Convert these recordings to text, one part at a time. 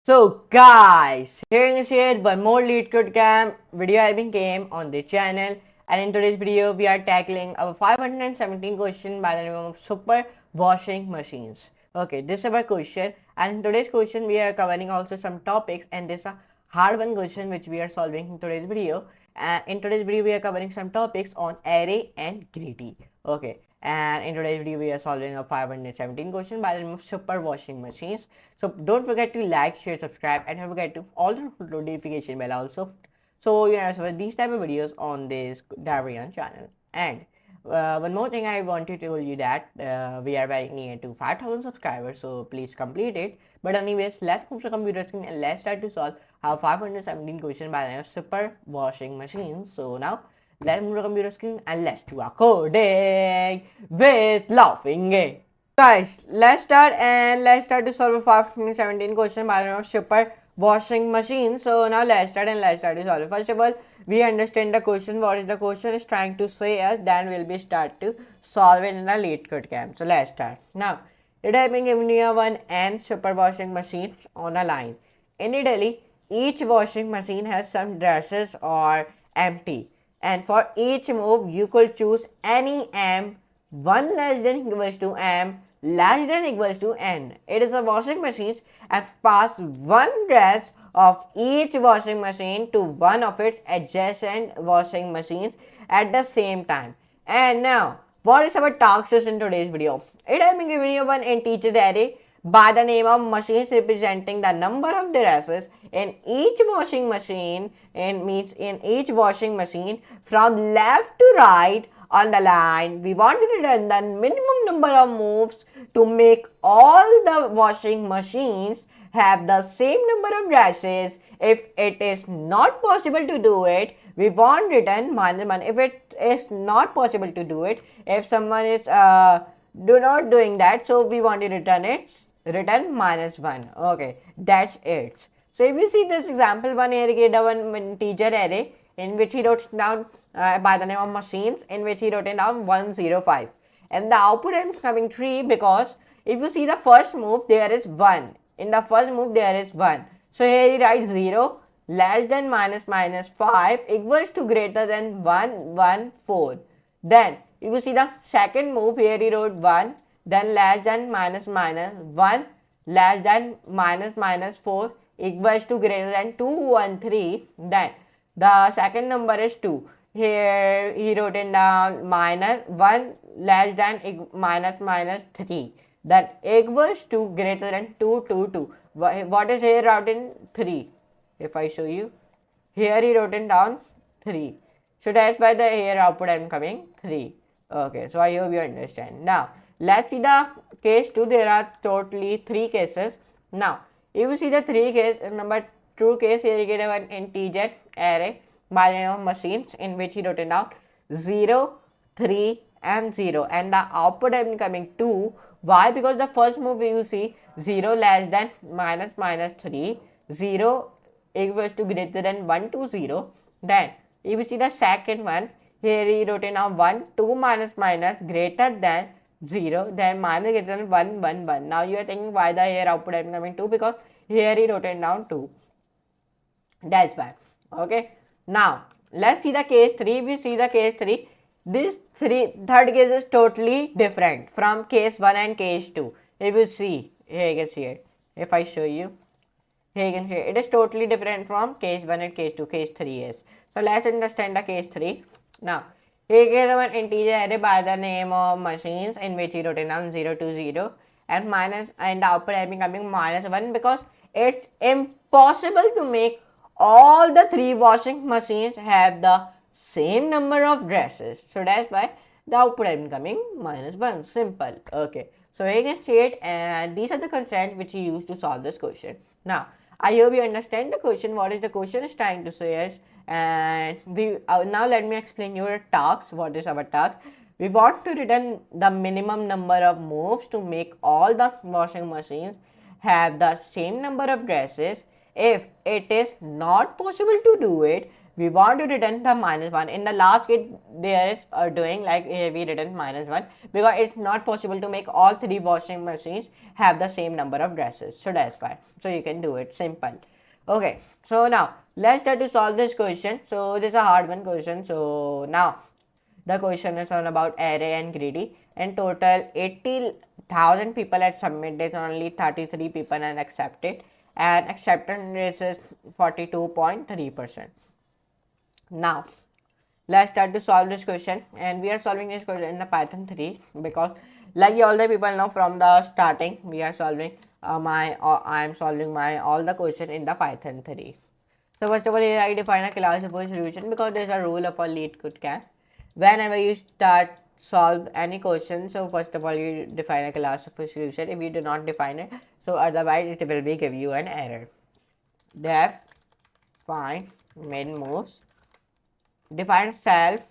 So guys, here is one more LeetCode camp video I been came on the channel, and in today's video we are tackling our 517 question by the name of super washing machines. Okay, this is our question, and in today's question we are covering also some topics, and this is a hard one question which we are solving in today's video. In today's video we are covering some topics on array and greedy. Okay, and in today's video we are solving a 517 question by the name of super washing machines. So don't forget to like, share, subscribe, and don't forget to all the notification bell also, so you know these type of videos on this Rayyan channel. And one more thing I want to tell you that we are very near to 5,000 subscribers, so please complete it. But anyways, let's move to computer screen and let's start to solve our 517 question by the name of super washing machines. So now let's move to computer screen and let's do our coding with laughing. Guys, let's start to solve a 517 question by the name of super washing machine. So now let's start to solve it. First of all, we understand the question, what is the question is trying to say us, then we'll be start to solve it in the LeetCode camp. So let's start. Now, it has been given you one n super washing machines on a line. Initially, each washing machine has some dresses or empty, and for each move you could choose any m 1 less than equals to m less than equals to n. It is a washing machine and pass one dress of each washing machine to one of its adjacent washing machines at the same time. And now, what is our task in today's video? It has been given you one integer array by the name of machines representing the number of dresses in each washing machine, and means in each washing machine from left to right on the line. We want to return the minimum number of moves to make all the washing machines have the same number of dresses. If it is not possible to do it, we want return -1. If it is not possible to do it, if someone is not doing that, so we want to return -1. Okay, that's it. So if you see this example one here, get a one integer array in which he wrote down by the name of machines, in which he wrote it down 105, and the output is coming 3, because if you see the first move there is 1. In the first move there is 1, so here he writes 0 less than -5 equals to greater than 114. Then if you see the second move, here he wrote 1, then less than -1 less than -4 equals to greater than 213. Then the second number is 2. Here he wrote it down -1 less than -3. Then equals to greater than 222. What is here written? 3. If I show you, here he wrote it down 3. So that's why the here output I am coming 3. Okay, so I hope you understand. Now let's see the case 2. There are totally 3 cases. Now if you see the 3 case, number 2 case, here you get one integer array by the name of machines, in which he wrote it down 0, 3 and 0, and the output I am coming 2. Why? Because the first move you see 0 less than -3, 0 equals to greater than 120. Then if you see the second one, here he wrote it down 1, 2 minus greater than 0, then minus greater than 1, 1, 1. Now you are thinking why the here output I am coming 2, because here he wrote it down 2. That's why. Okay. Now let's see the case 3. We see the case 3. This third case is totally different from case 1 and case 2. If you see, here you can see it. If I show you, here you can see it is totally different from case 1 and case 2. Case 3 is. So let's understand the case 3. Now here you get one integer array by the name of machines, in which he wrote it down 0 to 0 and the output is becoming -1, because it's impossible to make all the 3 washing machines have the same number of dresses. So that's why the output is becoming -1. Simple. Okay. So you can see it, and these are the constraints which you use to solve this question. Now I hope you understand the question, what is the question is trying to say is, and we now let me explain your task. What is our task? We want to return the minimum number of moves to make all the washing machines have the same number of dresses. If it is not possible to do it, we want to return the -1. In the last gate there is doing like we return -1 because it's not possible to make all 3 washing machines have the same number of dresses. So that's why. So you can do it simple. Okay, so now let's try to solve this question. So this is a hard one question. So now the question is on about array and greedy, and total 80,000 people had submitted, only 33 people and accepted, and acceptance rate is 42.3%. Now let's start to solve this question, and we are solving this question in the Python 3 because like all the people know from the starting we are solving I am solving my all the question in the Python 3. So first of all, here I define a class for solution because there is a rule of a LeetCode can. Whenever you start solve any question, so first of all you define a class of a solution. If you do not define it, so otherwise it will be give you an error. Def find main moves, define self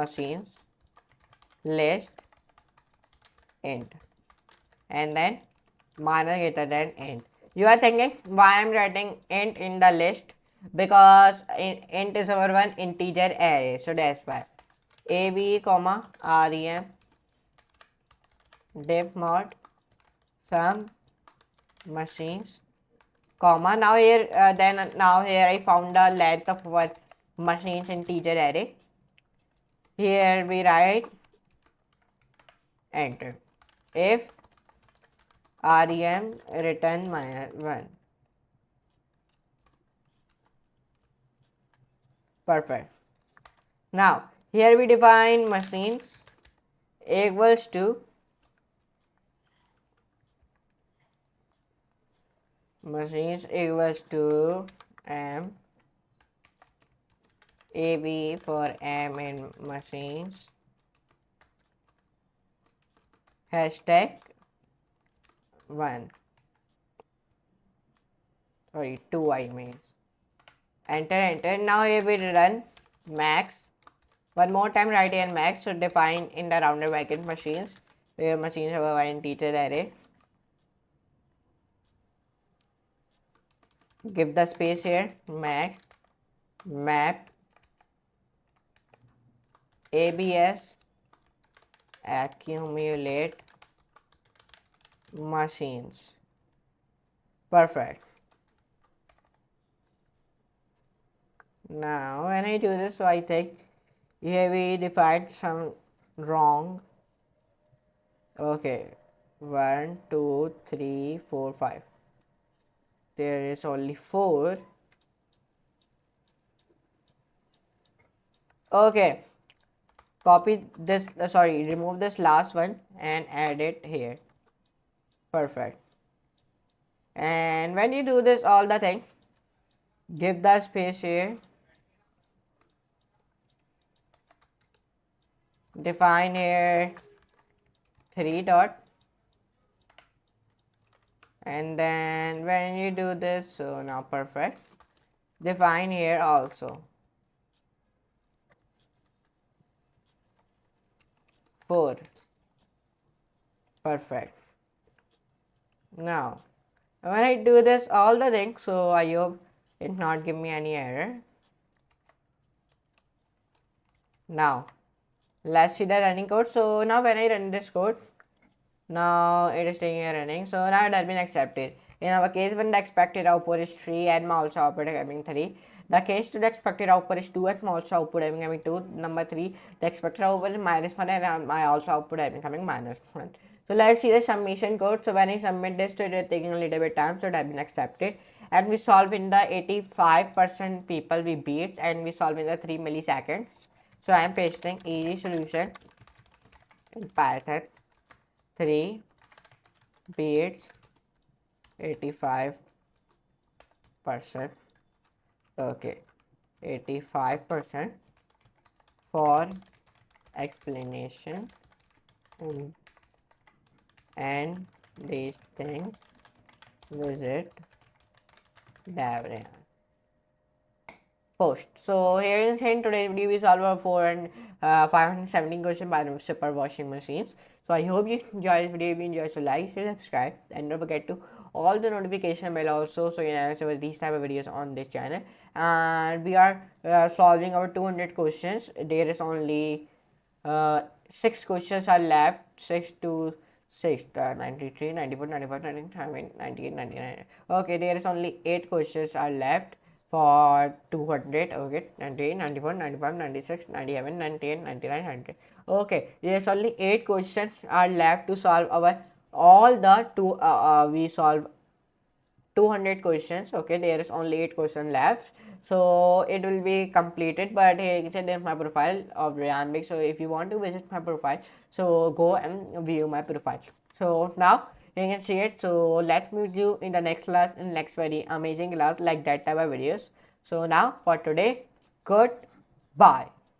machines list int, and then minus greater than int. You are thinking why I am writing int in the list, because int is our one integer array, so that's why. AB comma rem div mod some machines comma. Now here now here I found the length of what machines integer array. Here we write enter if rem return -1. Perfect. Now here we define machines equals to m ab for m in machines hashtag 1 sorry 2 I mean enter. Now here we run max. One more time write here max. So define in the rounded bracket machines where machines have a one integer array. Give the space here max map abs accumulate machines. Perfect. Now when I do this, so I think here we defined some wrong. Okay, 1 2 3 4 5. There is only 4. Okay, copy this remove this last one and add it here. Perfect. And when you do this all the thing, give the space here, define here 3 dot, and then when you do this, so now perfect, define here also 4. Perfect. Now when I do this all the things, so I hope it not give me any error. Now let's see the running code. So now when I run this code, now it is taking a running, so now it has been accepted. In our case, when the expected output is 3 and my also output is having 3, the case to the expected output is 2 and my also output having 2. Number 3, the expected output is -1 and my also output having coming -1. So let's see the summation code. So when I submit this, it is taking a little bit time, so it has been accepted, and we solve in the 85% people we beat, and we solve in the 3 milliseconds. So I am pasting easy solution in Python 3 beats 85%. Okay, 85% for explanation and this thing visit Rayyan post. So here in today's video we solve a 517 question by the super washing machines. So I hope you enjoy this video. If you enjoy, so like, share, subscribe, and don't forget to all the notification bell also, so you never see these type of videos on this channel. And we are solving our 200 questions. There is only 6 questions are left. 6 to 6, 93, 94, 95, 99, 98, 99. Okay, there is only 8 questions are left for 200. Okay, 98, 94, 95, 96, 97, 98, 99, 100. Okay, there's only 8 questions are left to solve our all the we solve 200 questions. Okay, there is only 8 questions left, so it will be completed. But here there's my profile of Rayyan. So if you want to visit my profile, so go and view my profile. So now you can see it. So let's meet you in the next class, in next very amazing class like that type of videos. So now for today, goodbye.